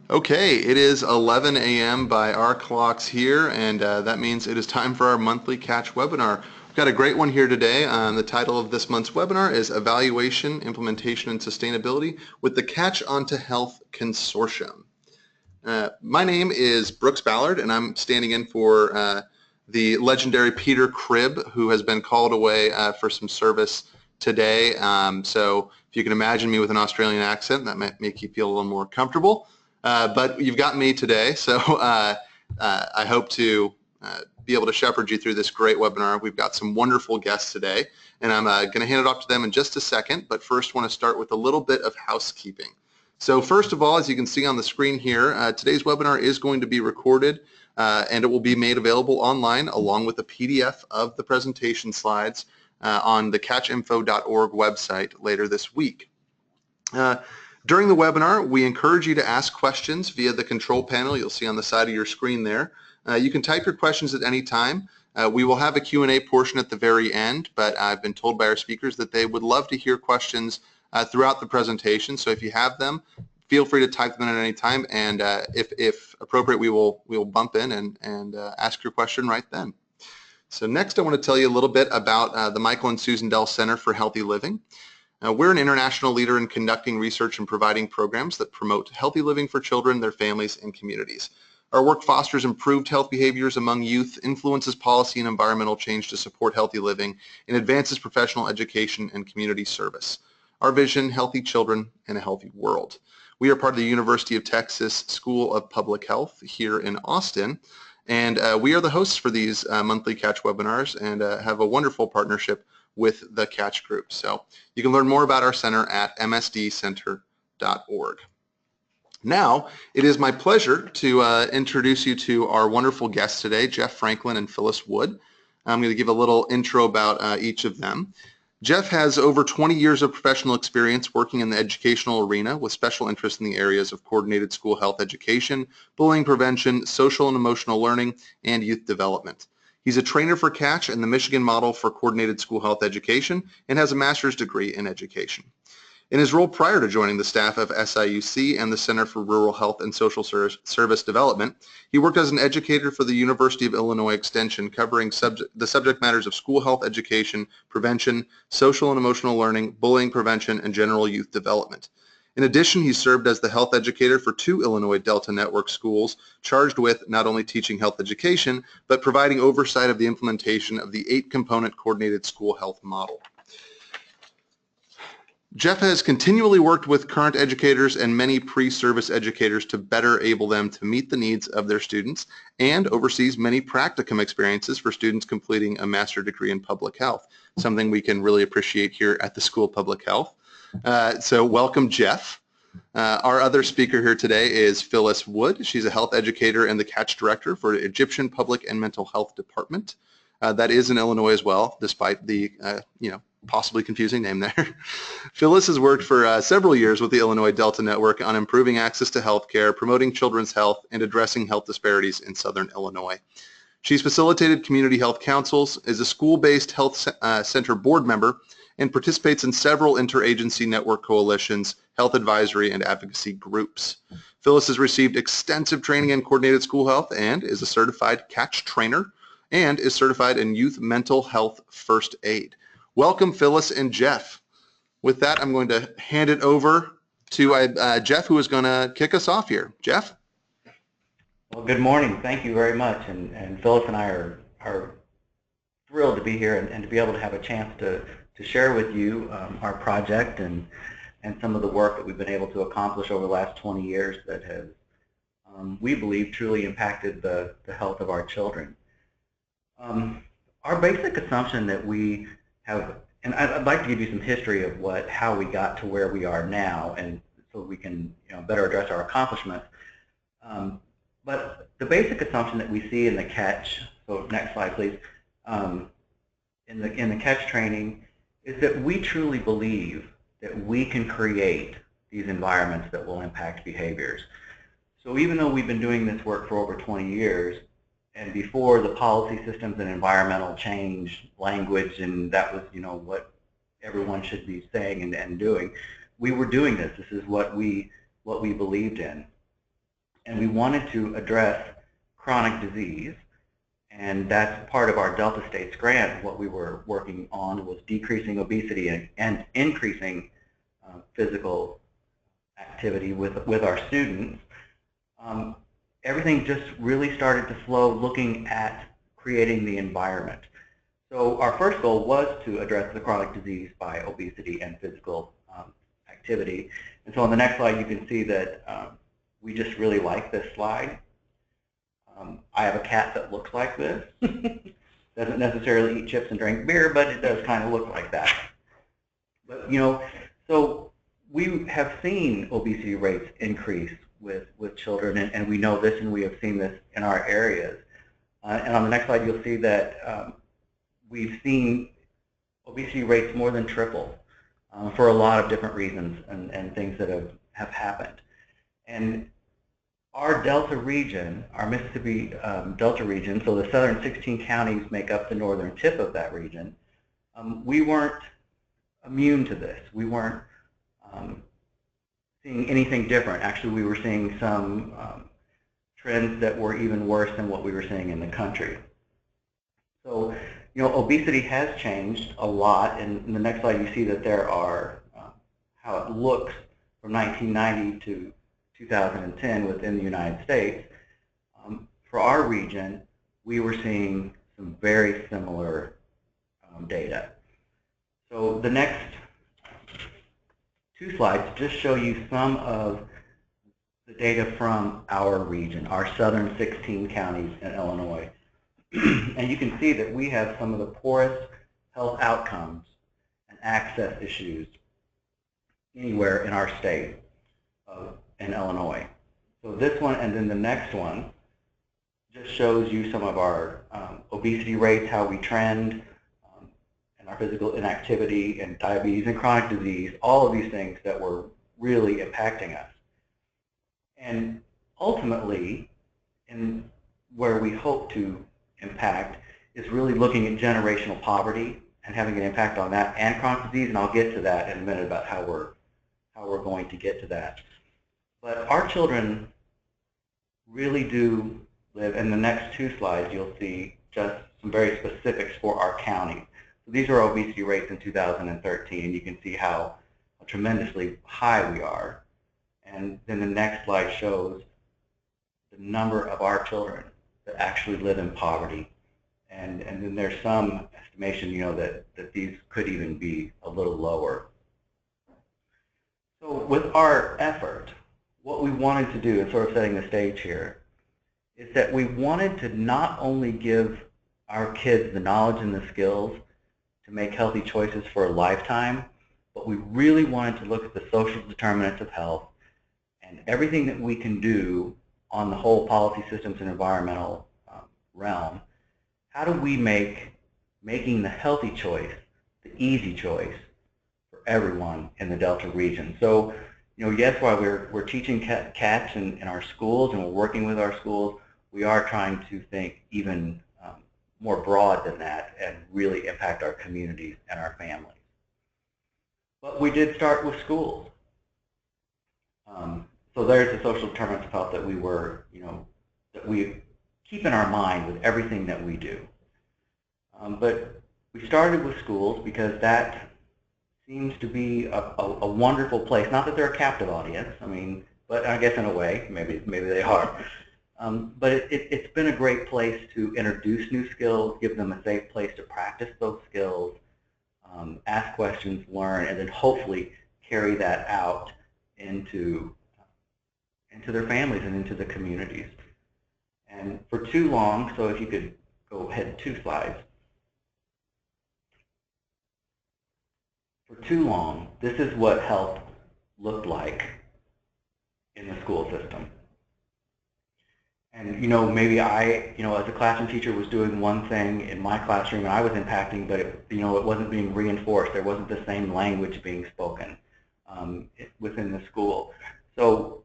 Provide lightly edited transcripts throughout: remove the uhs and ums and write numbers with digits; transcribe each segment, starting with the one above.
Okay, it is 11 a.m. by our clocks here, and that means it is time for our monthly Catch webinar. We've got a great one here today. The title of this month's webinar is Evaluation, Implementation, and Sustainability with the Catch Onto Health Consortium. My name is Brooks Ballard, and I'm standing in for the legendary Peter Cribb, who has been called away for some service today. So if you can imagine me with an Australian accent, that might make you feel a little more comfortable. But you've got me today, so I hope to be able to shepherd you through this great webinar. We've got some wonderful guests today, and I'm going to hand it off to them in just a second, but first want to start with a little bit of housekeeping. So first of all, as you can see on the screen here, today's webinar is going to be recorded and it will be made available online along with a PDF of the presentation slides on the catchinfo.org website later this week. During the webinar, we encourage you to ask questions via the control panel you'll see on the side of your screen there. You can type your questions at any time. We will have a Q&A portion at the very end, but I've been told by our speakers that they would love to hear questions throughout the presentation. So if you have them, feel free to type them in at any time, and if appropriate, we will bump in and ask your question right then. So next, I want to tell you a little bit about the Michael and Susan Dell Center for Healthy Living. We're an international leader in conducting research and providing programs that promote healthy living for children, their families, and communities. Our work fosters improved health behaviors among youth, influences policy and environmental change to support healthy living, and advances professional education and community service. Our vision, healthy children and a healthy world. We are part of the University of Texas School of Public Health here in Austin, and we are the hosts for these monthly Catch webinars and have a wonderful partnership with the Catch Group. So you can learn more about our center at msdcenter.org. Now, it is my pleasure to introduce you to our wonderful guests today, Jeff Franklin and Phyllis Wood. I'm going to give a little intro about each of them. Jeff has over 20 years of professional experience working in the educational arena with special interest in the areas of coordinated school health education, bullying prevention, social and emotional learning, and youth development. He's a trainer for Catch and the Michigan model for coordinated school health education and has a master's degree in education. In his role prior to joining the staff of SIUC and the Center for Rural Health and Social Service Development, he worked as an educator for the University of Illinois Extension, covering the subject matters of school health education, prevention, social and emotional learning, bullying prevention, and general youth development. In addition, he served as the health educator for 2 Illinois Delta Network schools, charged with not only teaching health education, but providing oversight of the implementation of the 8-component coordinated school health model. Jeff has continually worked with current educators and many pre-service educators to better able them to meet the needs of their students and oversees many practicum experiences for students completing a master's degree in public health, something we can really appreciate here at the School of Public Health. So welcome, Jeff. Our other speaker here today is Phyllis Wood. She's a health educator and the Catch director for Egyptian Public and Mental Health Department. That is in Illinois as well, despite the possibly confusing name there. Phyllis has worked for several years with the Illinois Delta Network on improving access to health care, promoting children's health, and addressing health disparities in Southern Illinois. She's facilitated community health councils, is a school-based health center board member, and participates in several interagency network coalitions, health advisory, and advocacy groups. Phyllis has received extensive training in coordinated school health and is a certified Catch trainer and is certified in youth mental health first aid. Welcome, Phyllis and Jeff. With that, I'm going to hand it over to Jeff, who is going to kick us off here. Jeff? Well, good morning. Thank you very much. And Phyllis and I are thrilled to be here and to be able to have a chance to share with you our project and some of the work that we've been able to accomplish over the last 20 years that has, we believe, truly impacted the health of our children. Our basic assumption that we have, and I'd like to give you some history of how we got to where we are now, and so we can better address our accomplishments. But the basic assumption that we see in the Catch, so next slide please, in the Catch training is that we truly believe that we can create these environments that will impact behaviors. So even though we've been doing this work for over 20 years, and before the policy systems and environmental change language, and that was what everyone should be saying and doing, we were doing this. This is what we believed in. and we wanted to address chronic disease. And that's part of our Delta States grant. What we were working on was decreasing obesity and increasing physical activity with our students. Everything just really started to flow looking at creating the environment. So our first goal was to address the chronic disease by obesity and physical activity. And so on the next slide, you can see that we just really like this slide. I have a cat that looks like this. Doesn't necessarily eat chips and drink beer, but it does kind of look like that. But so we have seen obesity rates increase with children, and we know this, and we have seen this in our areas. And on the next slide, you'll see that we've seen obesity rates more than triple for a lot of different reasons and things that have happened. And our Delta region, our Mississippi Delta region, so the southern 16 counties make up the northern tip of that region, we weren't immune to this. We weren't seeing anything different. Actually, we were seeing some trends that were even worse than what we were seeing in the country. So, obesity has changed a lot. And in the next slide, you see that there are how it looks from 1990 to 2010 within the United States. For our region, we were seeing some very similar data. So the next two slides just show you some of the data from our region, our southern 16 counties in Illinois. And you can see that we have some of the poorest health outcomes and access issues anywhere in our state in Illinois. So this one and then the next one just shows you some of our obesity rates, how we trend, and our physical inactivity and diabetes and chronic disease, all of these things that were really impacting us. And ultimately, in where we hope to impact is really looking at generational poverty and having an impact on that and chronic disease, and I'll get to that in a minute about how we're going to get to that. But our children really do live, in the next two slides you'll see just some very specifics for our county. So these are obesity rates in 2013. You can see how tremendously high we are. And then the next slide shows the number of our children that actually live in poverty. And then there's some estimation, that these could even be a little lower. So with our effort, what we wanted to do, and sort of setting the stage here, is that we wanted to not only give our kids the knowledge and the skills to make healthy choices for a lifetime, but we really wanted to look at the social determinants of health and everything that we can do on the whole policy systems and environmental realm. How do we make making the healthy choice the easy choice for everyone in the Delta region? So, yes, while we're teaching CATCH in our schools and we're working with our schools, we are trying to think even more broad than that and really impact our communities and our families. But we did start with schools. So there's the social determinants of health that we were, that we keep in our mind with everything that we do. But we started with schools because that seems to be a wonderful place. Not that they're a captive audience, but I guess in a way, maybe they are. But it's been a great place to introduce new skills, give them a safe place to practice those skills, ask questions, learn, and then hopefully carry that out into their families and into the communities. And for too long, so if you could go ahead 2 slides. For too long, this is what health looked like in the school system. And maybe I, as a classroom teacher, was doing one thing in my classroom and I was impacting, but it wasn't being reinforced. There wasn't the same language being spoken within the school. So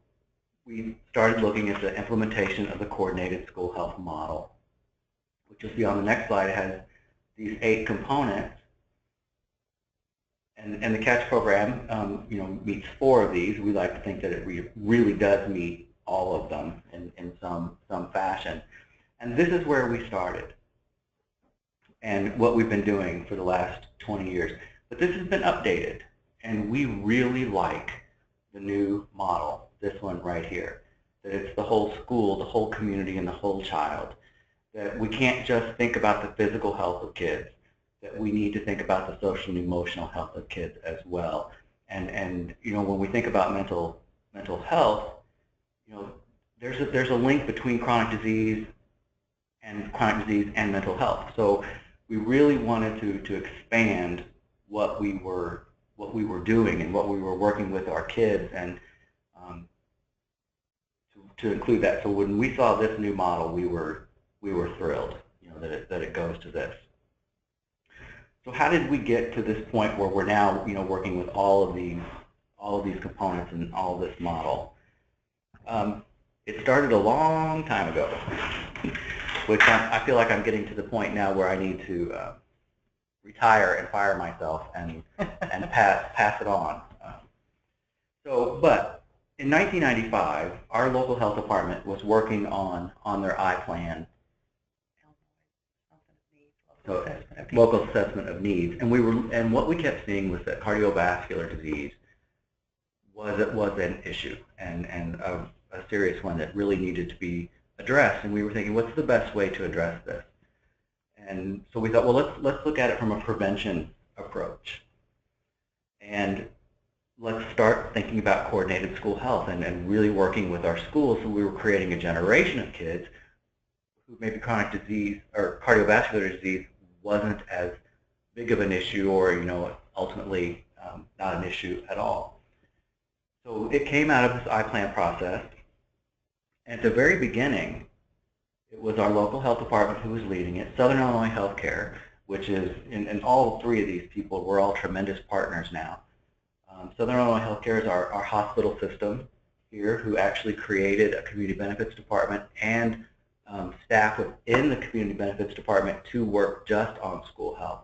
we started looking at the implementation of the coordinated school health model, which you'll see on the next slide. It has these 8 components, and the CATCH program, meets 4 of these. We like to think that it really does meet all of them in some fashion. And this is where we started and what we've been doing for the last 20 years. But this has been updated, and we really like the new model, this one right here, that it's the whole school, the whole community, and the whole child. That we can't just think about the physical health of kids, that we need to think about the social and emotional health of kids as well. And you know, when we think about mental health, you know, there's a link between chronic disease and mental health. So we really wanted to expand what we were doing and what we were working with our kids, and to include that. So when we saw this new model, we were thrilled, you know, that it goes to this. So how did we get to this point where we're now, you know, working with all of these components and all of this model? It started a long time ago, which I feel like I'm getting to the point now where I need to retire and fire myself and pass it on. But in 1995, our local health department was working on their I-plan, so local assessment of needs, and what we kept seeing was that cardiovascular disease was an issue and a serious one that really needed to be addressed. And we were thinking, what's the best way to address this? And so we thought, well, let's look at it from a prevention approach, and let's start thinking about coordinated school health and really working with our schools. So we were creating a generation of kids who maybe chronic disease or cardiovascular disease wasn't as big of an issue, or, you know, ultimately not an issue at all. So it came out of this I-plan process. And at the very beginning, it was our local health department who was leading it, Southern Illinois Healthcare, which is, and all three of these people, we're all tremendous partners now. Southern Illinois Healthcare is our hospital system here, who actually created a community benefits department and staff within the community benefits department to work just on school health.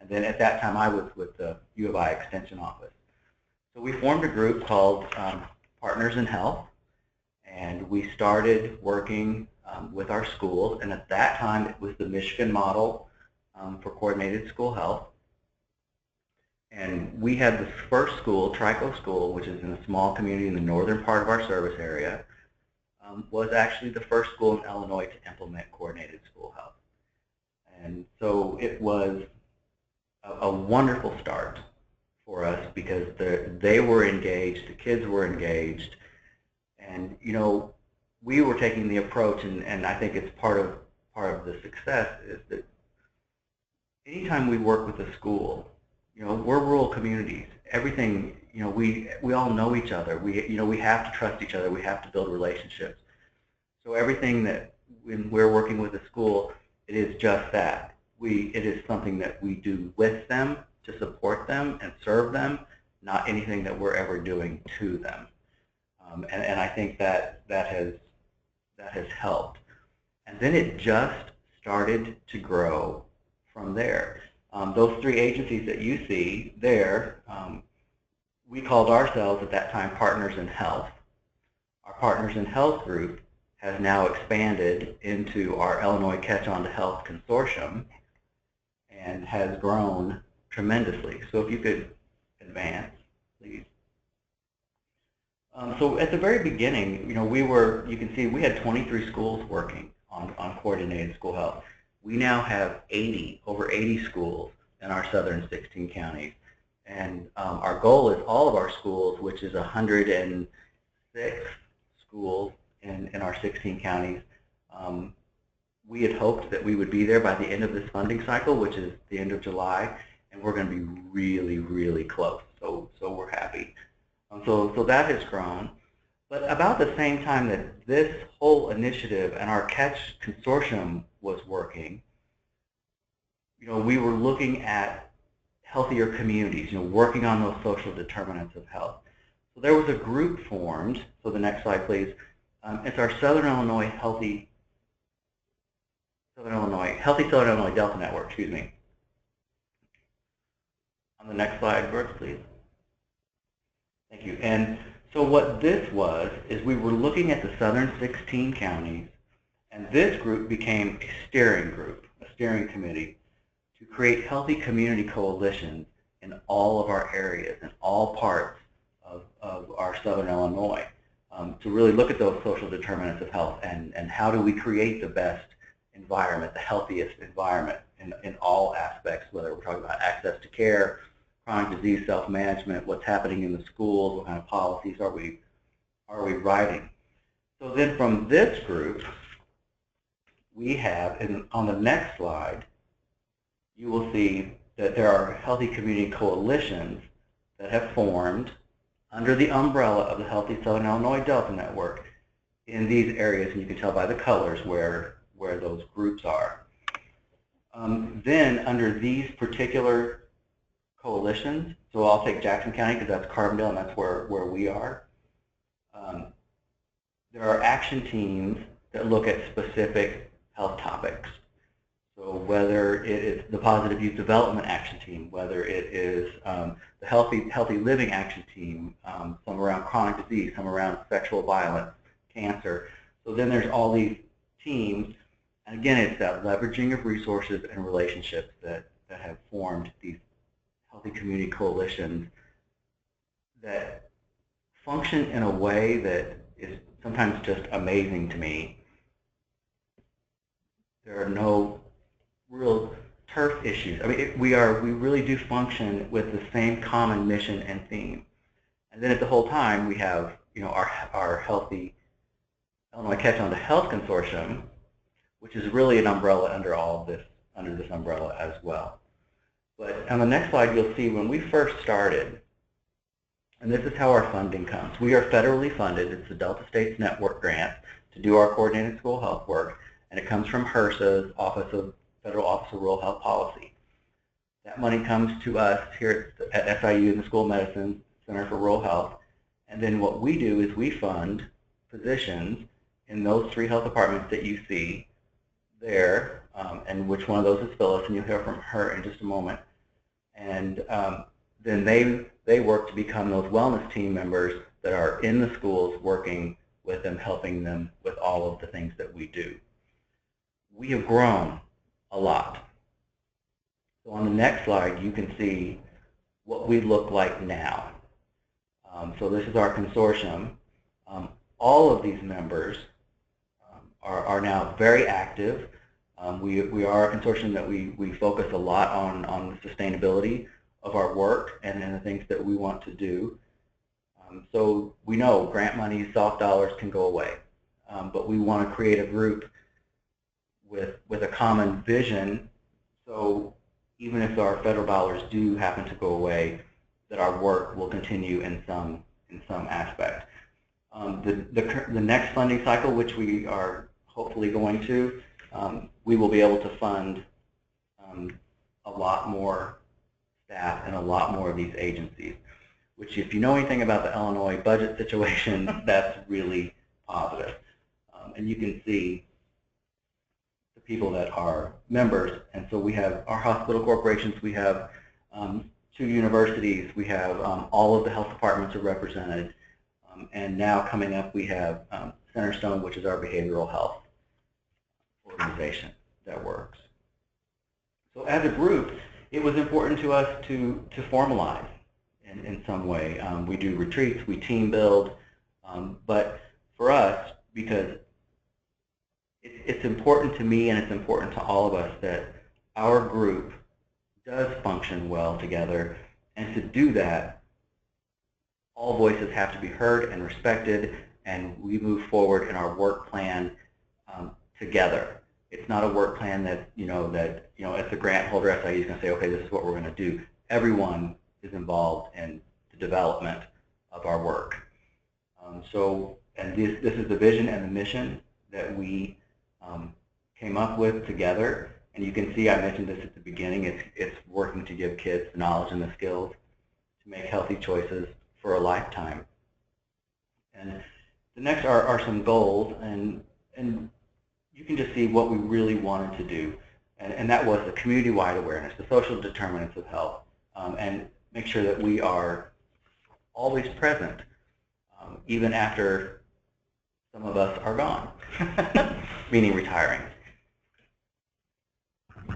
And then at that time, I was with the U of I Extension Office. So we formed a group called Partners in Health, and we started working with our schools. And at that time, it was the Michigan model for coordinated school health. And we had this first school, Trico School, which is in a small community in the northern part of our service area, was actually the first school in Illinois to implement coordinated school health. And so it was a wonderful start for us because they were engaged, the kids were engaged, and, you know, we were taking the approach, and I think it's part of the success, is that anytime we work with a school, you know, we're rural communities. Everything, you know, we all know each other. We have to trust each other. We have to build relationships. So everything that when we're working with a school, it is just that. It is something that we do with them to support them and serve them, not anything that we're ever doing to them. And I think that has helped. And then it just started to grow from there. Those three agencies that you see there, we called ourselves at that time Partners in Health. Our Partners in Health group has now expanded into our Illinois Catch On to Health Consortium and has grown tremendously. So if you could advance, please. So at the very beginning, you know, you can see we had 23 schools working on coordinated school health. We now have over 80 schools in our southern 16 counties. And our goal is all of our schools, which is 106 schools in our 16 counties. We had hoped that we would be there by the end of this funding cycle, which is the end of July, and we're going to be really, really close. So we're happy. So that has grown. But about the same time that this whole initiative and our Catch Consortium was working, you know, we were looking at healthier communities, you know, working on those social determinants of health. So there was a group formed. So the next slide, please. It's our Southern Illinois Healthy Southern Illinois Delta Network. Excuse me. On the next slide, Brooks, please. Thank you. And So what this was is we were looking at the southern 16 counties, and this group became a steering group, a steering committee, to create healthy community coalitions in all of our areas, in all parts of our southern Illinois, to really look at those social determinants of health and how do we create the best environment, the healthiest environment in all aspects, whether we're talking about access to care, chronic disease self-management, what's happening in the schools, what kind of policies are we writing. So then from this group, we have, and on the next slide, you will see that there are healthy community coalitions that have formed under the umbrella of the Healthy Southern Illinois Delta Network in these areas, and you can tell by the colors where those groups are. Then under these particular coalitions, so I'll take Jackson County because that's Carbondale and that's where we are. There are action teams that look at specific health topics. So whether it is the Positive Youth Development Action Team, whether it is the Healthy Living Action Team, some around chronic disease, some around sexual violence, cancer. So then there's all these teams, and again, it's that leveraging of resources and relationships that have formed these healthy community coalitions that function in a way that is sometimes just amazing to me. There are no real turf issues. I mean, we really do function with the same common mission and theme. And then at the whole time, we have, you know, our Healthy Illinois Catch on the Health Consortium, which is really an umbrella under all of this, under this umbrella as well. But on the next slide, you'll see when we first started, and this is how our funding comes. We are federally funded. It's the Delta States Network grant to do our coordinated school health work, and it comes from HRSA's Federal Office of Rural Health Policy. That money comes to us here at SIU in the School of Medicine Center for Rural Health, and then what we do is we fund physicians in those 3 health departments that you see there, and which one of those is Phyllis, and you'll hear from her in just a moment. And then they work to become those wellness team members that are in the schools working with them, helping them with all of the things that we do. We have grown a lot. So on the next slide, you can see what we look like now. So this is our consortium. All of these members are now very active. We are a consortium that we focus a lot on the sustainability of our work and the things that we want to do. So we know grant money, soft dollars can go away, but we want to create a group with a common vision, so even if our federal dollars do happen to go away, that our work will continue in some aspect. The next funding cycle, which we are hopefully going to, we will be able to fund a lot more staff and a lot more of these agencies, which if you know anything about the Illinois budget situation, that's really positive. And you can see the people that are members, and so we have our hospital corporations, we have 2 universities, we have all of the health departments are represented, and now coming up we have Centerstone, which is our behavioral health organization that works. So as a group, it was important to us to formalize in some way. We do retreats, we team build, but for us, because it's important to me and it's important to all of us that our group does function well together, and to do that, all voices have to be heard and respected, and we move forward in our work plan together. It's not a work plan that as the grant holder, SIU is going to say, okay, this is what we're going to do. Everyone is involved in the development of our work. And this is the vision and the mission that we came up with together. And you can see I mentioned this at the beginning. It's working to give kids the knowledge and the skills to make healthy choices for a lifetime. And the next are some goals, and you can just see what we really wanted to do. And that was the community-wide awareness, the social determinants of health, and make sure that we are always present even after some of us are gone, meaning retiring.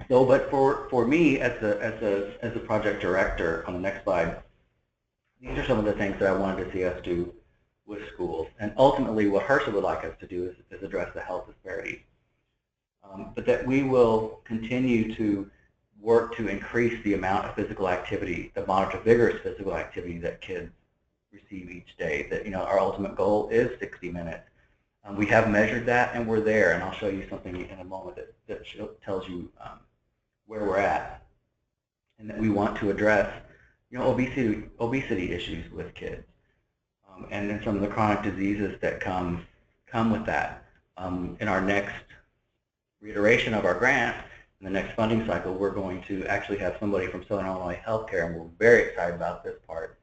So, but for me as a project director, on the next slide, these are some of the things that I wanted to see us do with schools. And ultimately what HRSA would like us to do is address the health disparities. But that we will continue to work to increase the amount of physical activity, the moderate to vigorous physical activity that kids receive each day. That, you know, our ultimate goal is 60 minutes. We have measured that and we're there, and I'll show you something in a moment that tells you where we're at, and that we want to address, you know, obesity issues with kids, and then some of the chronic diseases that come with that. In our next reiteration of our grant, in the next funding cycle, we're going to actually have somebody from Southern Illinois Healthcare, and we're very excited about this part,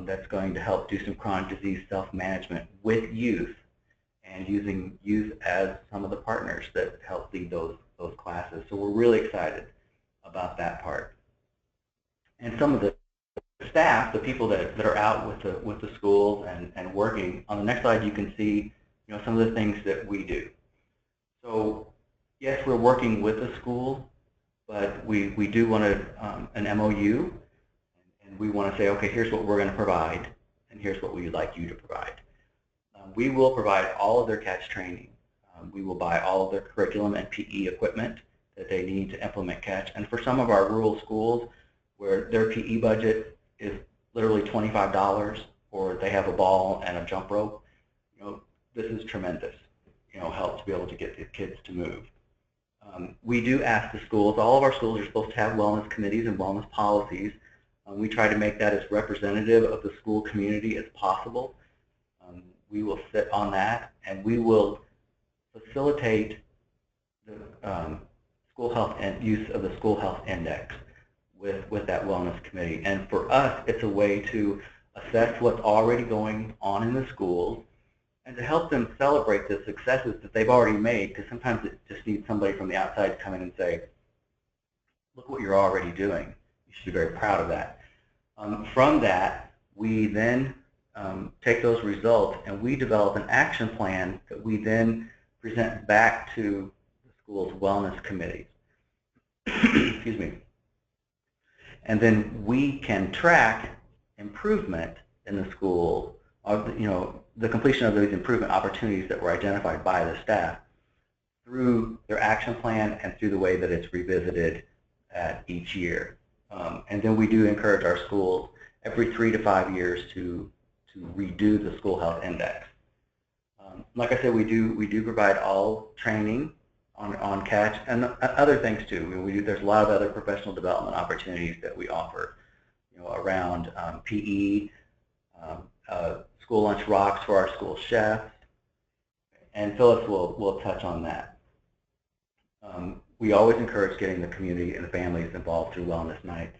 that's going to help do some chronic disease self-management with youth, and using youth as some of the partners that help lead those classes. So we're really excited about that part. And some of the staff, the people that are out with the schools and working, on the next slide you can see, you know, some of the things that we do. So yes, we're working with the school, but we do want an MOU, and we want to say, okay, here's what we're going to provide, and here's what we would like you to provide. We will provide all of their CATCH training. We will buy all of their curriculum and PE equipment that they need to implement CATCH. And for some of our rural schools where their PE budget is literally $25, or they have a ball and a jump rope, you know, this is tremendous, you know, help to be able to get the kids to move. We do ask the schools, all of our schools are supposed to have wellness committees and wellness policies. We try to make that as representative of the school community as possible. We will sit on that, and we will facilitate the school health and use of the school health index with that wellness committee. And for us, it's a way to assess what's already going on in the schools and to help them celebrate the successes that they've already made, because sometimes it just needs somebody from the outside to come in and say, look what you're already doing. You should be very proud of that. From that, we then take those results and we develop an action plan that we then present back to the school's wellness committees. Excuse me. And then we can track improvement in the school, or, you know, the completion of those improvement opportunities that were identified by the staff through their action plan and through the way that it's revisited at each year. And then we do encourage our schools every 3 to 5 years to redo the school health index. Like I said, we do provide all training on CATCH and other things too. There's a lot of other professional development opportunities that we offer, you know, around PE, school lunch rocks for our school chefs, and Phyllis will touch on that. We always encourage getting the community and the families involved through wellness nights.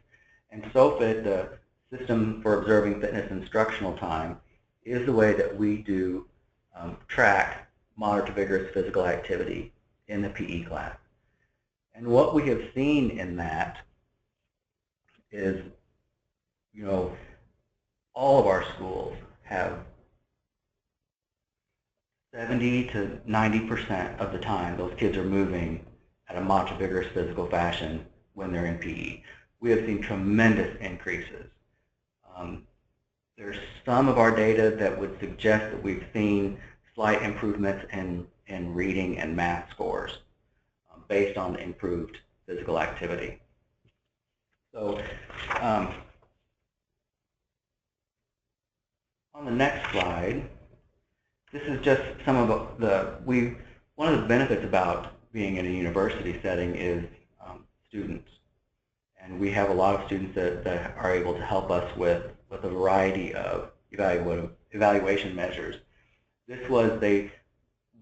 And SOFIT, the System for Observing Fitness Instructional Time, is the way that we do track moderate to vigorous physical activity in the PE class. And what we have seen in that is, you know, all of our schools have 70 to 90% of the time those kids are moving at a moderate to vigorous physical fashion when they're in PE. We have seen tremendous increases. There's some of our data that would suggest that we've seen slight improvements in reading and math scores based on improved physical activity. So on the next slide, this is just some of one of the benefits about being in a university setting is students. And we have a lot of students that are able to help us with a variety of evaluation measures. They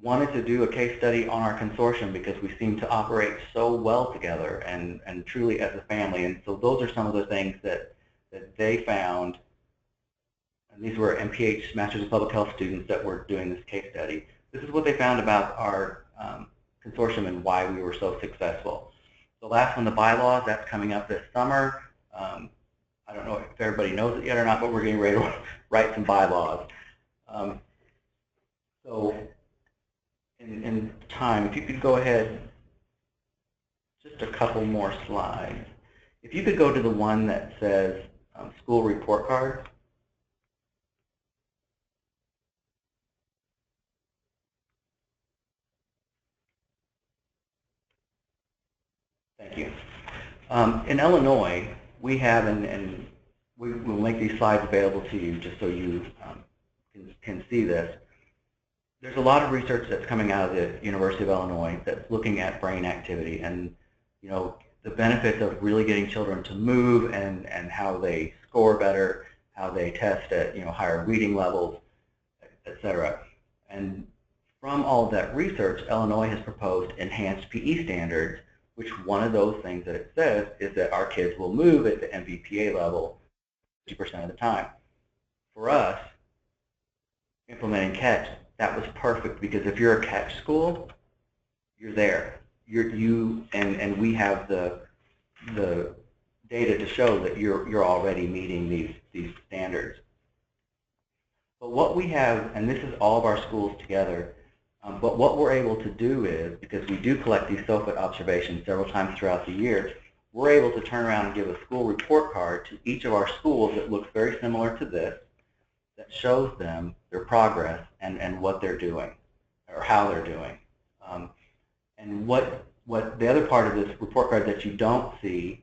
wanted to do a case study on our consortium because we seem to operate so well together and truly as a family. And so those are some of the things that they found. And these were MPH Masters of Public Health students that were doing this case study. This is what they found about our consortium and why we were so successful. The last one, the bylaws, that's coming up this summer. I don't know if everybody knows it yet or not, but we're getting ready to write some bylaws. So in time, if you could go ahead, just a couple more slides. If you could go to the one that says school report card. Thank you. In Illinois, we have, and we will make these slides available to you just so you can see this. There's a lot of research that's coming out of the University of Illinois that's looking at brain activity and, you know, the benefits of really getting children to move and how they score better, how they test at, you know, higher reading levels, etc. And from all of that research, Illinois has proposed enhanced PE standards, which one of those things that it says is that our kids will move at the MVPA level 50% of the time. For us, implementing catch, that was perfect because if you're a catch school, you're there. And we have the data to show that you're already meeting these standards. But what we have, and this is all of our schools together, but what we're able to do is, because we do collect these SOFIT observations several times throughout the year, we're able to turn around and give a school report card to each of our schools that looks very similar to this, that shows them their progress and what they're doing, or how they're doing. And what the other part of this report card that you don't see,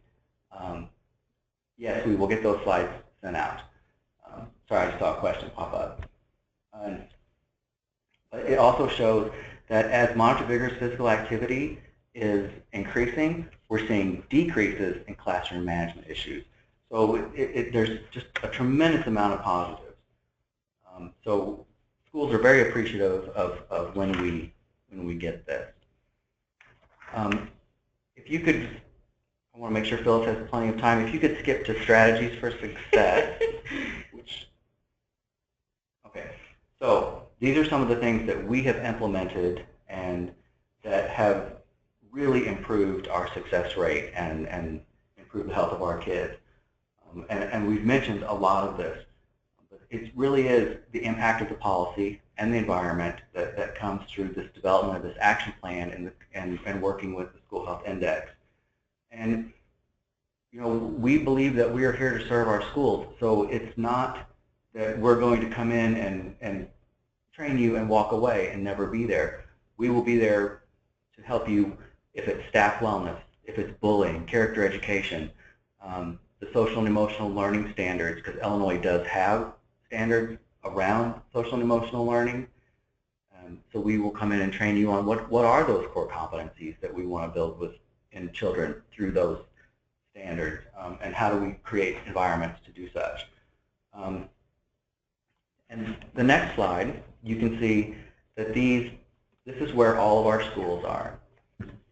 yes, we will get those slides sent out. Sorry, I just saw a question pop up. But it also shows that as moderate to vigorous physical activity is increasing, we're seeing decreases in classroom management issues. So there's just a tremendous amount of positives. So schools are very appreciative of when we get this. If you could, I want to make sure Phyllis has plenty of time. If you could skip to strategies for success, okay. So these are some of the things that we have implemented and that have really improved our success rate and improved the health of our kids. And we've mentioned a lot of this. It really is the impact of the policy and the environment that comes through this development of this action plan and working with the School Health Index. And you know, we believe that we are here to serve our schools. So it's not that we're going to come in and train you and walk away and never be there. We will be there to help you if it's staff wellness, if it's bullying, character education, the social and emotional learning standards, because Illinois does have standards around social and emotional learning. So we will come in and train you on what are those core competencies that we want to build in children through those standards, and how do we create environments to do such. And the next slide, you can see that this is where all of our schools are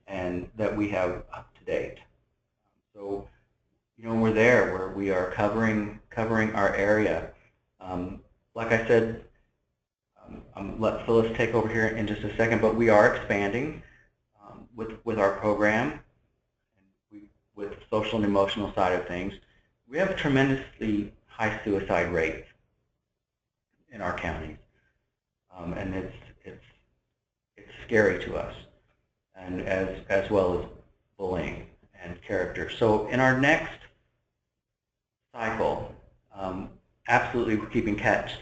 and that we have up to date. So, you know, we're there where we are covering our area. Like I said, I'll let Phyllis take over here in just a second, but we are expanding with our program, with the social and emotional side of things. We have tremendously high suicide rates in our counties, and it's scary to us, and as well as bullying and character. So in our next cycle, absolutely we're keeping catch,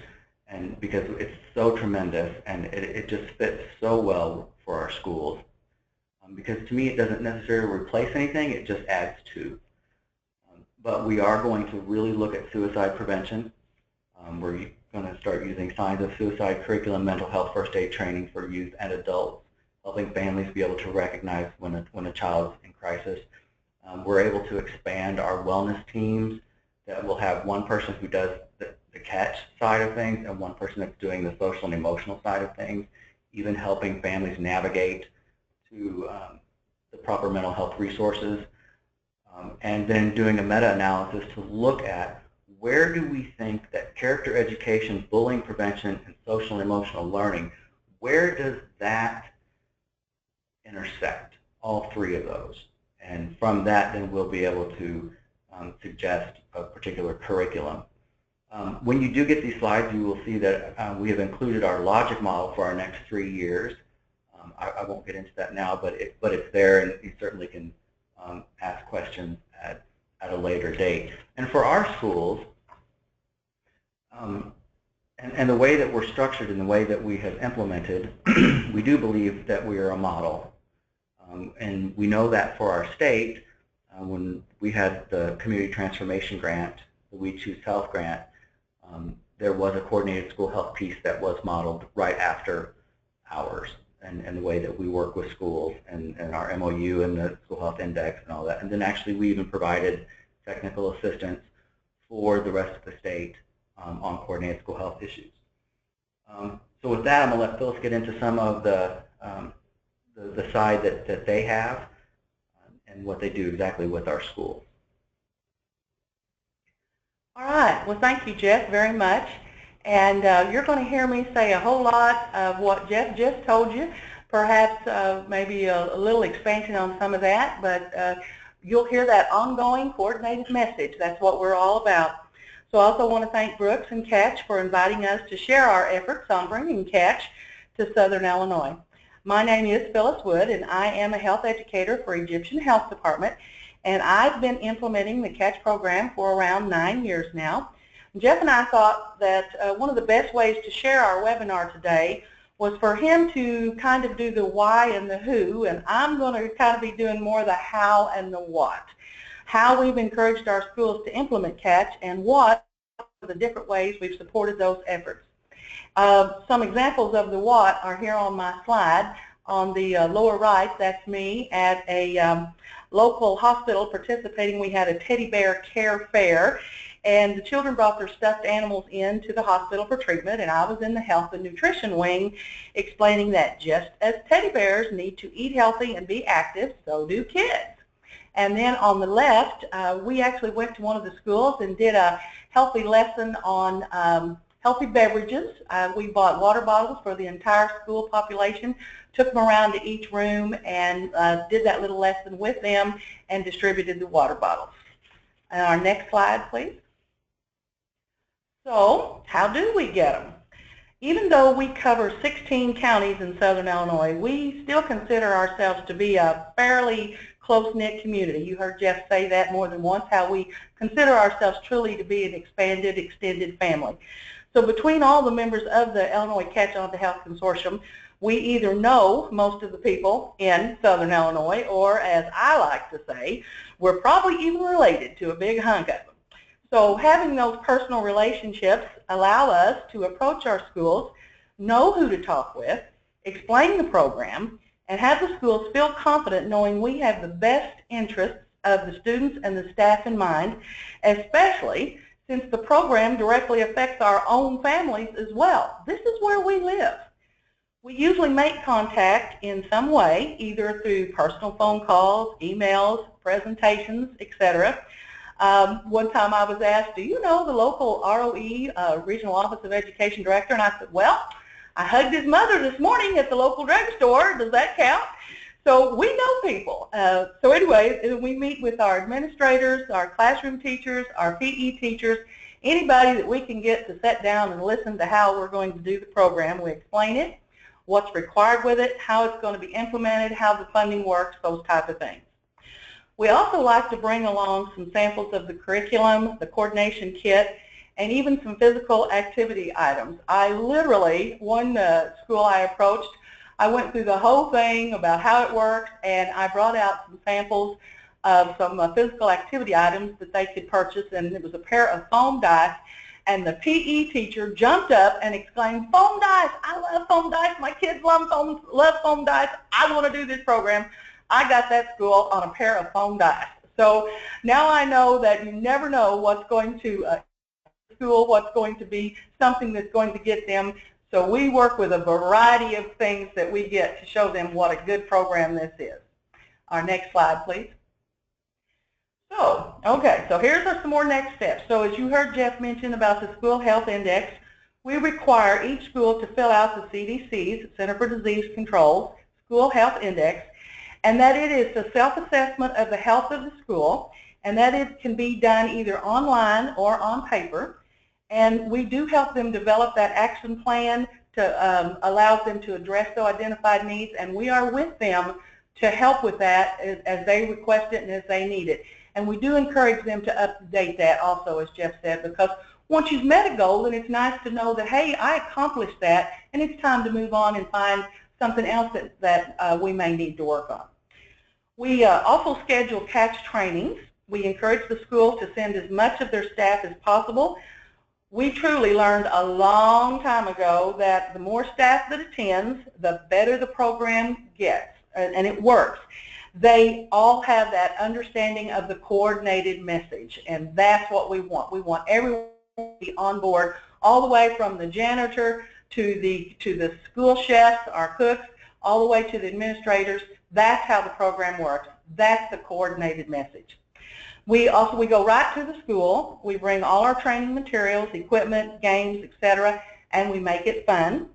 and because it's so tremendous and it just fits so well for our schools. Because to me it doesn't necessarily replace anything, it just adds to. But we are going to really look at suicide prevention. We're going to start using signs of suicide curriculum, mental health first aid training for youth and adults, helping families be able to recognize when a child's in crisis. We're able to expand our wellness teams that will have one person who does the catch side of things and one person that's doing the social and emotional side of things, even helping families navigate to the proper mental health resources, and then doing a meta-analysis to look at where do we think that character education, bullying prevention, and social and emotional learning, where does that intersect, all three of those? And from that, then we'll be able to suggest a particular curriculum. When you do get these slides, you will see that we have included our logic model for our next 3 years. I won't get into that now, but it's there, and you certainly can ask questions at a later date. And for our schools, and the way that we're structured and the way that we have implemented, we do believe that we are a model. And we know that for our state, when we had the Community Transformation Grant, the We Choose Health grant, there was a coordinated school health piece that was modeled right after ours, and the way that we work with schools, and our MOU and the school health index and all that. And then actually we even provided technical assistance for the rest of the state on coordinated school health issues. So with that, I'm going to let Phyllis get into some of the side that they have and what they do exactly with our schools. All right. Well, thank you, Jeff, very much. And you're going to hear me say a whole lot of what Jeff just told you, perhaps maybe a little expansion on some of that, but you'll hear that ongoing coordinated message. That's what we're all about. So I also want to thank Brooks and Catch for inviting us to share our efforts on bringing Catch to Southern Illinois. My name is Phyllis Wood, and I am a health educator for Egyptian Health Department, and I've been implementing the Catch program for around 9 years now. Jeff and I thought that one of the best ways to share our webinar today was for him to kind of do the why and the who, and I'm going to kind of be doing more the how and the what. How we've encouraged our schools to implement Catch, and what are the different ways we've supported those efforts. Some examples of the what are here on my slide. On the lower right, that's me at a local hospital participating. We had a teddy bear care fair, and the children brought their stuffed animals into the hospital for treatment, and I was in the health and nutrition wing explaining that just as teddy bears need to eat healthy and be active, so do kids. And then on the left, we actually went to one of the schools and did a healthy lesson on healthy beverages. We bought water bottles for the entire school population, took them around to each room, and did that little lesson with them and distributed the water bottles. And our next slide, please. So how do we get them? Even though we cover 16 counties in Southern Illinois, we still consider ourselves to be a fairly close-knit community. You heard Jeff say that more than once, how we consider ourselves truly to be an expanded, extended family. So between all the members of the Illinois Catch On to Health Consortium, we either know most of the people in Southern Illinois, or as I like to say, we're probably even related to a big hunk of them. So having those personal relationships allow us to approach our schools, know who to talk with, explain the program, and have the schools feel confident knowing we have the best interests of the students and the staff in mind, especially since the program directly affects our own families as well. This is where we live. We usually make contact in some way, either through personal phone calls, emails, presentations, etc. One time I was asked, do you know the local ROE, Regional Office of Education Director? And I said, well, I hugged his mother this morning at the local drugstore. Does that count? So we know people. So anyway, we meet with our administrators, our classroom teachers, our PE teachers, anybody that we can get to sit down and listen to how we're going to do the program. We explain it, what's required with it, how it's going to be implemented, how the funding works, those type of things. We also like to bring along some samples of the curriculum, the coordination kit, and even some physical activity items. I literally, one school I approached, I went through the whole thing about how it works, and I brought out some samples of some physical activity items that they could purchase, and it was a pair of foam dice, and the PE teacher jumped up and exclaimed, foam dice, I love foam dice, my kids love foam dice, I want to do this program. I got that school on a pair of foam dice. So now I know that you never know what's going to school, what's going to be something that's going to get them. So we work with a variety of things that we get to show them what a good program this is. Our next slide, please. So, okay, so here's some more next steps. So as you heard Jeff mention about the School Health Index, we require each school to fill out the CDC's, Center for Disease Control's, School Health Index, and that it is a self-assessment of the health of the school, and that it can be done either online or on paper. And we do help them develop that action plan to allow them to address the identified needs, and we are with them to help with that as they request it and as they need it. And we do encourage them to update that also, as Jeff said, because once you've met a goal, then it's nice to know that, hey, I accomplished that, and it's time to move on and find something else that we may need to work on. We also schedule catch trainings. We encourage the school to send as much of their staff as possible. We truly learned a long time ago that the more staff that attends, the better the program gets, and it works. They all have that understanding of the coordinated message, and that's what we want. We want everyone to be on board, all the way from the janitor to the school chefs, our cooks, all the way to the administrators. That's how the program works. That's the coordinated message. We go right to the school. We bring all our training materials, equipment, games, etc., and we make it fun.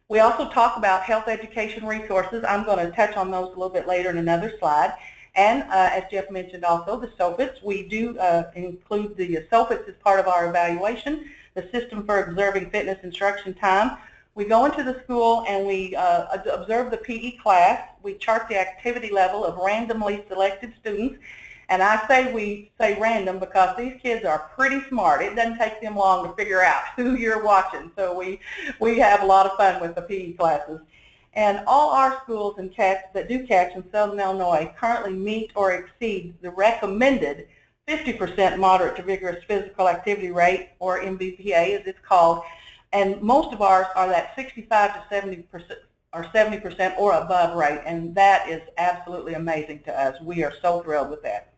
We also talk about health education resources. I'm going to touch on those a little bit later in another slide. And as Jeff mentioned also, the SOFITs. We do include the SOFITs as part of our evaluation, the System for Observing Fitness Instruction Time. We go into the school and we observe the PE class. We chart the activity level of randomly selected students. And we say random because these kids are pretty smart. It doesn't take them long to figure out who you're watching. So we have a lot of fun with the PE classes. And all our schools that do catch in Southern Illinois currently meet or exceed the recommended 50% moderate to vigorous physical activity rate, or MVPA as it's called. And most of ours are that 65 to 70% or 70% or above rate, and that is absolutely amazing to us. We are so thrilled with that.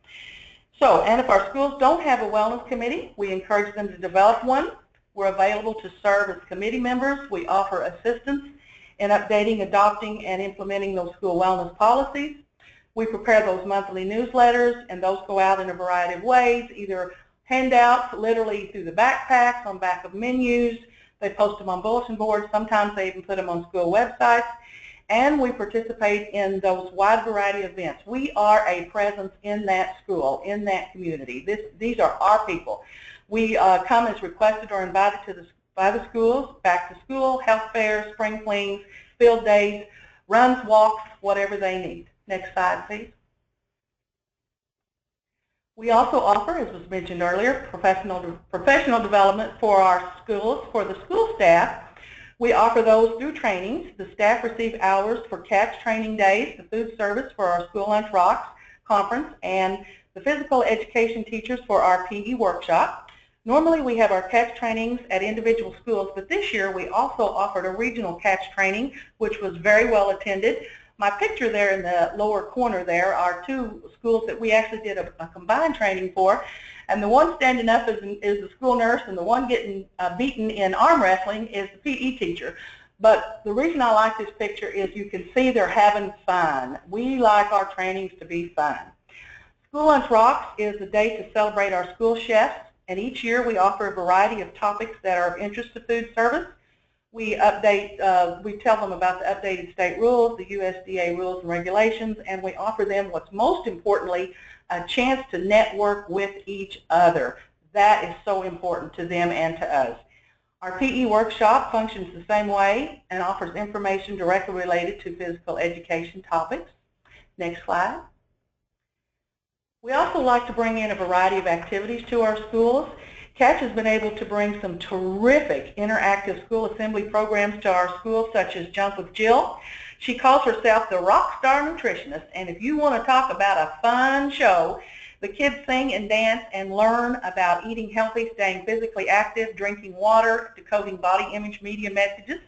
So, and if our schools don't have a wellness committee, we encourage them to develop one. We're available to serve as committee members. We offer assistance in updating, adopting, and implementing those school wellness policies. We prepare those monthly newsletters, and those go out in a variety of ways, either handouts, literally through the backpacks, on back of menus. They post them on bulletin boards. Sometimes they even put them on school websites. And we participate in those wide variety of events. We are a presence in that school, in that community. These are our people. We come as requested or invited by the schools, back to school, health fairs, spring flings, field days, runs, walks, whatever they need. Next slide, please. We also offer, as was mentioned earlier, professional development for our schools, for the school staff. We offer those through trainings. The staff receive hours for catch training days, the food service for our School Lunch Rocks conference, and the physical education teachers for our PE workshop. Normally we have our catch trainings at individual schools, but this year we also offered a regional catch training, which was very well attended. My picture there in the lower corner there are two schools that we actually did a combined training for. And the one standing up is the school nurse, and the one getting beaten in arm wrestling is the PE teacher. But the reason I like this picture is you can see they're having fun. We like our trainings to be fun. School Lunch Rocks is a day to celebrate our school chefs, and each year we offer a variety of topics that are of interest to food service. We tell them about the updated state rules, the USDA rules and regulations, and we offer them what's most importantly, a chance to network with each other. That is so important to them and to us. Our PE workshop functions the same way and offers information directly related to physical education topics. Next slide. We also like to bring in a variety of activities to our schools. Catch has been able to bring some terrific interactive school assembly programs to our schools, such as Jump with Jill. She calls herself the rock star nutritionist, and if you want to talk about a fun show, the kids sing and dance and learn about eating healthy, staying physically active, drinking water, decoding body image media messages.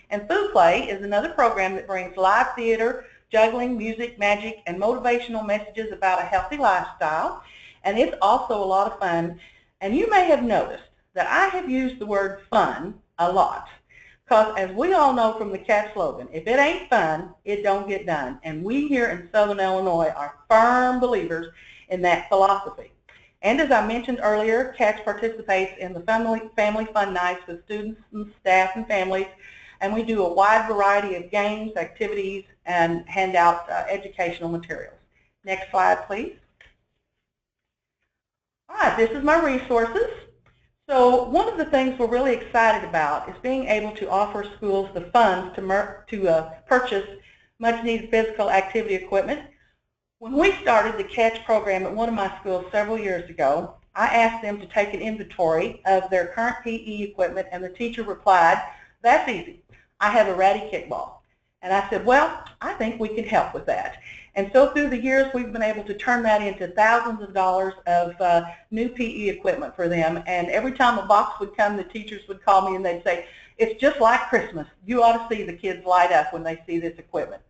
And Food Play is another program that brings live theater, juggling, music, magic, and motivational messages about a healthy lifestyle. And it's also a lot of fun. And you may have noticed that I have used the word fun a lot. Because as we all know from the CAT slogan, if it ain't fun, it don't get done. And we here in Southern Illinois are firm believers in that philosophy. And as I mentioned earlier, CAT participates in the family fun nights with students and staff and families. And we do a wide variety of games, activities, and hand out educational materials. Next slide, please. All right, this is my resources. So one of the things we're really excited about is being able to offer schools the funds to purchase much-needed physical activity equipment. When we started the CATCH program at one of my schools several years ago, I asked them to take an inventory of their current PE equipment, and the teacher replied, "That's easy. I have a ratty kickball." And I said, "Well, I think we can help with that." And so through the years, we've been able to turn that into thousands of dollars of new PE equipment for them. And every time a box would come, the teachers would call me and they'd say, "It's just like Christmas. You ought to see the kids light up when they see this equipment."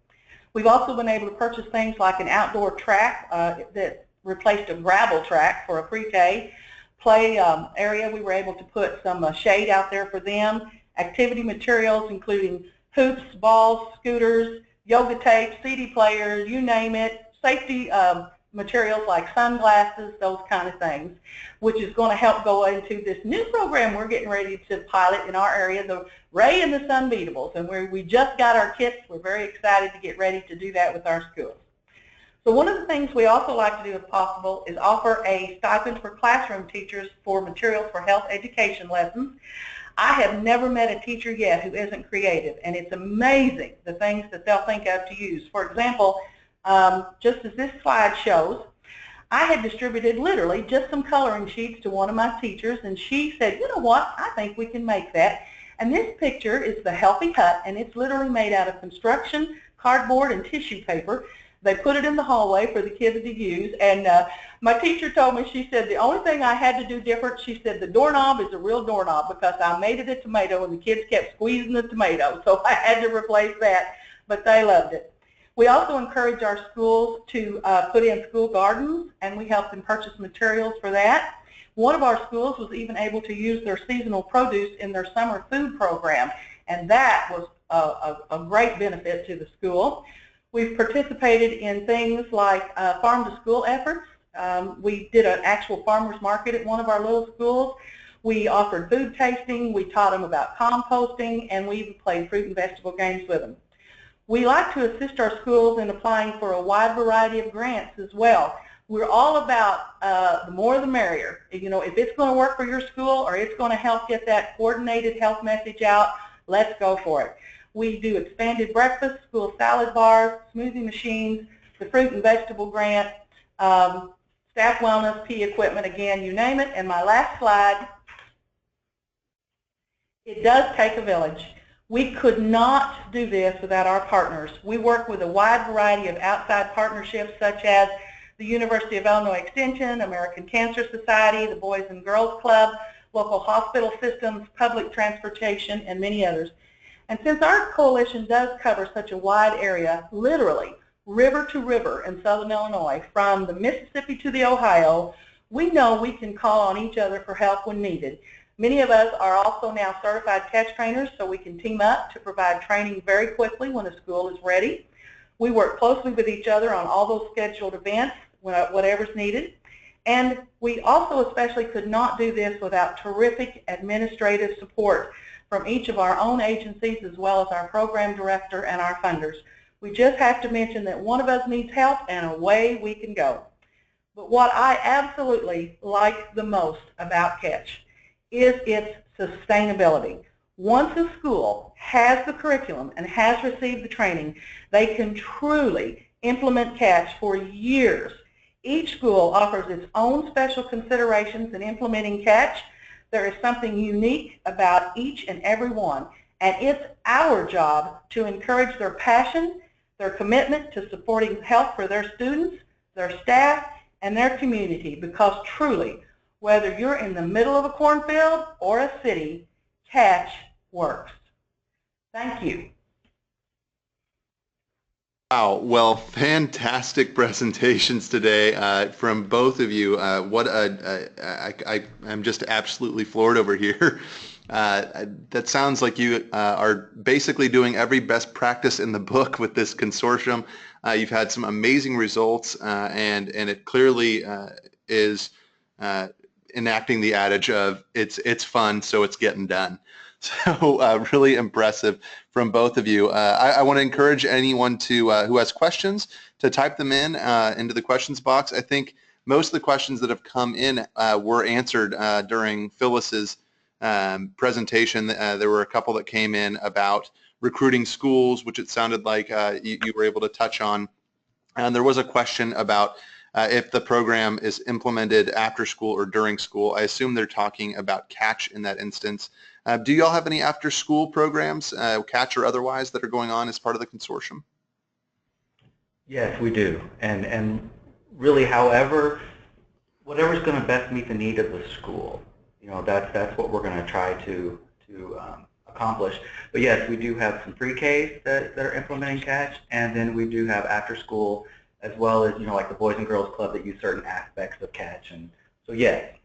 We've also been able to purchase things like an outdoor track that replaced a gravel track for a pre-K play area. We were able to put some shade out there for them. Activity materials including hoops, balls, scooters, yoga tapes, CD players, you name it, safety materials like sunglasses, those kind of things, which is going to help go into this new program we're getting ready to pilot in our area, the Ray and the Sunbeatables, and we just got our kits. We're very excited to get ready to do that with our schools. So one of the things we also like to do if possible is offer a stipend for classroom teachers for materials for health education lessons. I have never met a teacher yet who isn't creative, and it's amazing the things that they'll think of to use. For example, just as this slide shows, I had distributed literally just some coloring sheets to one of my teachers, and she said, "You know what, I think we can make that." And this picture is the Healthy Hut, and it's literally made out of construction, cardboard, and tissue paper. They put it in the hallway for the kids to use, and my teacher told me, she said, the only thing I had to do different, she said, the doorknob is a real doorknob because I made it a tomato and the kids kept squeezing the tomato, so I had to replace that, but they loved it. We also encourage our schools to put in school gardens, and we help them purchase materials for that. One of our schools was even able to use their seasonal produce in their summer food program, and that was a great benefit to the school. We've participated in things like farm-to-school efforts. We did an actual farmer's market at one of our little schools. We offered food tasting, we taught them about composting, and we even played fruit and vegetable games with them. We like to assist our schools in applying for a wide variety of grants as well. We're all about the more the merrier. You know, if it's going to work for your school or it's going to help get that coordinated health message out, let's go for it. We do expanded breakfast, school salad bars, smoothie machines, the fruit and vegetable grant, staff wellness, PE equipment, again, you name it. And my last slide, it does take a village. We could not do this without our partners. We work with a wide variety of outside partnerships such as the University of Illinois Extension, American Cancer Society, the Boys and Girls Club, local hospital systems, public transportation, and many others. And since our coalition does cover such a wide area, literally river to river in southern Illinois, from the Mississippi to the Ohio, we know we can call on each other for help when needed. Many of us are also now certified catch trainers, so we can team up to provide training very quickly when a school is ready. We work closely with each other on all those scheduled events, whatever's needed. And we also especially could not do this without terrific administrative support from each of our own agencies as well as our program director and our funders. We just have to mention that one of us needs help and away we can go. But what I absolutely like the most about CATCH is its sustainability. Once a school has the curriculum and has received the training, they can truly implement CATCH for years. Each school offers its own special considerations in implementing CATCH. There is something unique about each and every one, and it's our job to encourage their passion, their commitment to supporting health for their students, their staff, and their community, because truly, whether you're in the middle of a cornfield or a city, CATCH works. Thank you. Wow, well, fantastic presentations today from both of you. I'm just absolutely floored over here. That sounds like you are basically doing every best practice in the book with this consortium. You've had some amazing results, and it clearly is enacting the adage of it's fun, so it's getting done. So really impressive from both of you. I want to encourage anyone to who has questions to type them in into the questions box. I think most of the questions that have come in were answered during Phyllis's presentation. There were a couple that came in about recruiting schools, which it sounded like you were able to touch on. And there was a question about if the program is implemented after school or during school. I assume they're talking about CATCH in that instance. Do you all have any after school programs, CATCH or otherwise, that are going on as part of the consortium? Yes, we do. And really, whatever's going to best meet the need of the school, that's what we're going to try to accomplish. But yes, we do have some pre-Ks that are implementing CATCH, and then we do have after school, as well as like the Boys and Girls Club that use certain aspects of CATCH. And so yes.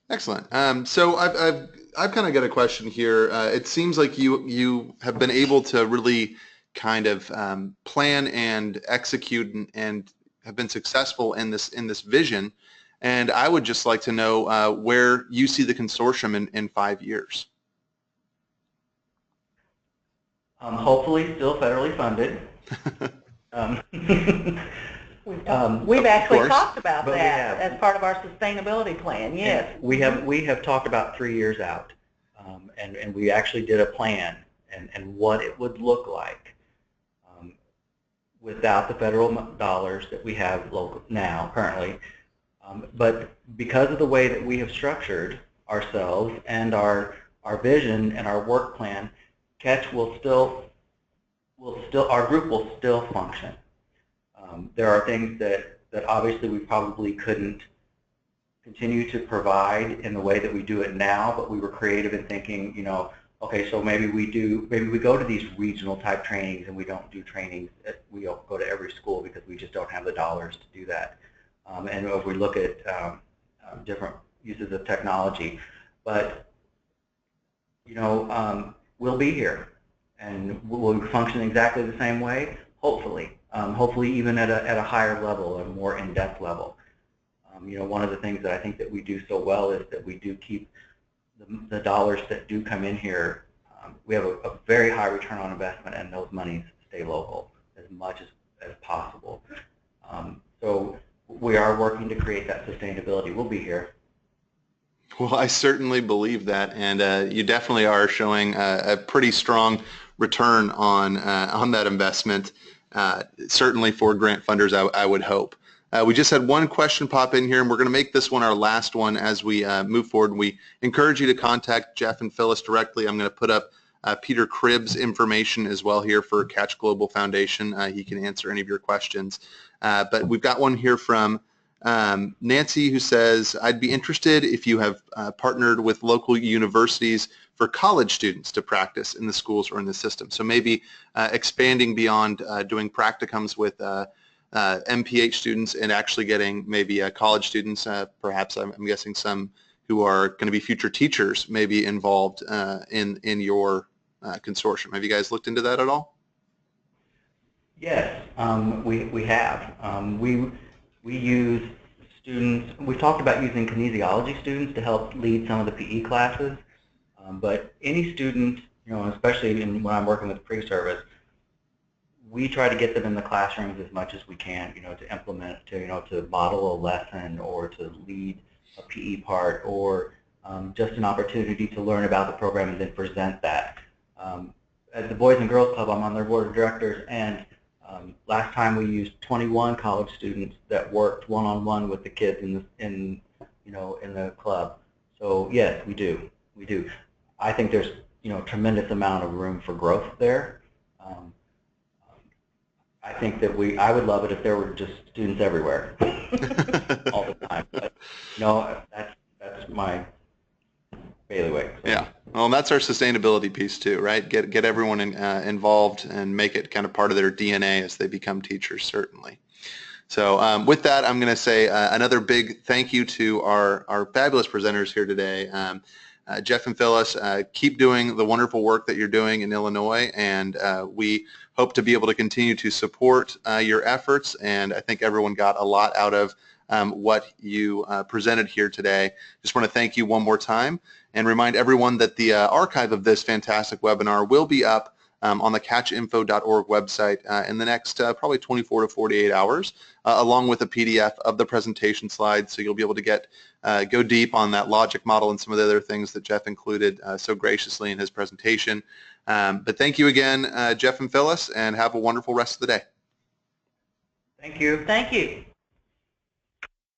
Excellent. So I've kind of got a question here. It seems like you have been able to really kind of plan and execute and have been successful in this vision. And I would just like to know where you see the consortium in 5 years. Hopefully still federally funded. We've actually talked about that as part of our sustainability plan, yes. We have talked about 3 years out, and we actually did a plan and what it would look like without the federal dollars that we have now currently. But because of the way that we have structured ourselves and our vision and our work plan, CATCH our group will still function. There are things that obviously we probably couldn't continue to provide in the way that we do it now, but we were creative in thinking, okay, so maybe we go to these regional type trainings and we don't do trainings, we don't go to every school because we just don't have the dollars to do that. And if we look at different uses of technology, but we'll be here and we'll function exactly the same way, hopefully. Hopefully even at a higher level, a more in-depth level. One of the things that I think that we do so well is that we do keep the dollars that do come in here. We have a very high return on investment, and those monies stay local as much as possible. So we are working to create that sustainability. We'll be here. Well, I certainly believe that, and you definitely are showing a pretty strong return on that investment. Certainly for grant funders, I would hope. We just had one question pop in here, and we're going to make this one our last one as we move forward. We encourage you to contact Jeff and Phyllis directly. I'm going to put up Peter Cribb's information as well here for CATCH Global Foundation. He can answer any of your questions. But we've got one here from Nancy, who says, I'd be interested if you have partnered with local universities for college students to practice in the schools or in the system. So maybe expanding beyond doing practicums with MPH students and actually getting maybe college students, perhaps I'm guessing some who are going to be future teachers, maybe involved in your consortium. Have you guys looked into that at all? Yes, we have. We use students. We've talked about using kinesiology students to help lead some of the PE classes, but any student, especially when I'm working with pre-service, we try to get them in the classrooms as much as we can, to implement, to model a lesson or to lead a PE part, or just an opportunity to learn about the program and then present that. At the Boys and Girls Club, I'm on their board of directors, and last time we used 21 college students that worked one-on-one with the kids in the club. So yes, we do. I think there's tremendous amount of room for growth there. I think that I would love it if there were just students everywhere all the time. But that's my bailiwick. So. Yeah, well, that's our sustainability piece too, right? Get everyone involved and make it kind of part of their DNA as they become teachers, certainly. So with that, I'm going to say another big thank you to our fabulous presenters here today. Jeff and Phyllis, keep doing the wonderful work that you're doing in Illinois, and we hope to be able to continue to support your efforts, and I think everyone got a lot out of what you presented here today. Just want to thank you one more time and remind everyone that the archive of this fantastic webinar will be up on the catchinfo.org website in the next probably 24 to 48 hours, along with a PDF of the presentation slides, so you'll be able to go deep on that logic model and some of the other things that Jeff included so graciously in his presentation. But thank you again, Jeff and Phyllis, and have a wonderful rest of the day. Thank you. Thank you.